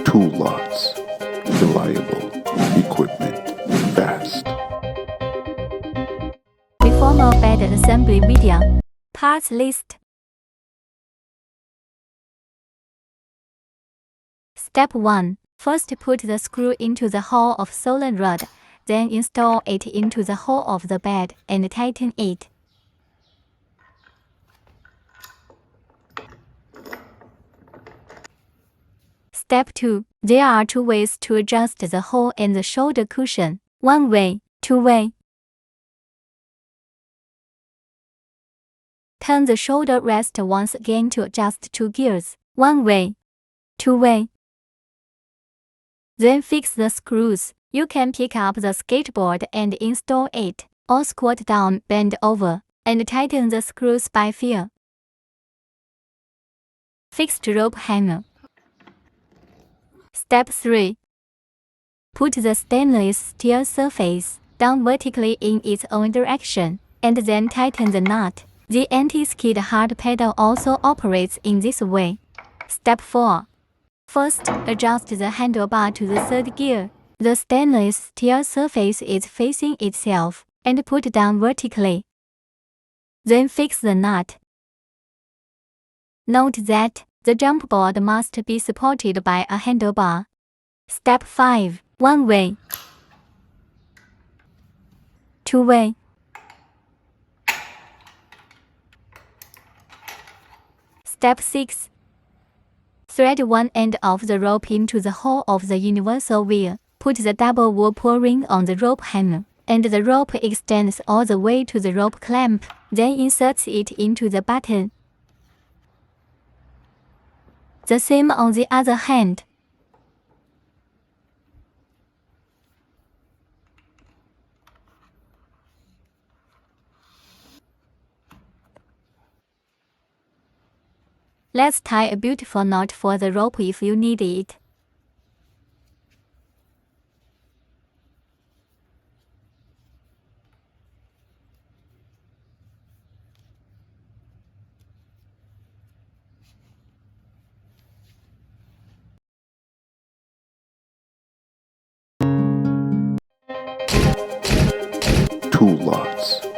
Tool lots. Reliable. Equipment. Fast. Reformer bed assembly video. Parts list. Step 1. First put the screw into the hole of solder rod, then install it into the hole of the bed and tighten it. Step 2. There are two ways to adjust the hole and the shoulder cushion. One way, two-way. Turn the shoulder rest once again to adjust two gears. One way, two-way. Then fix the screws. You can pick up the skateboard and install it, or squat down, bend over, and tighten the screws by feel. Fixed rope hanger. Step 3. Put the stainless steel surface down vertically in its own direction, and then tighten the nut. The anti-skid hard pedal also operates in this way. Step 4. First, adjust the handlebar to the third gear. The stainless steel surface is facing itself, and put down vertically. Then fix the nut. Note that the jump board must be supported by a handlebar. Step 5. One way. Two way. Step 6. Thread one end of the rope into the hole of the universal wheel. Put the double whirlpool ring on the rope hanger, and the rope extends all the way to the rope clamp, then inserts it into the button. The same on the other hand. Let's tie a beautiful knot for the rope if you need it. Tool lots.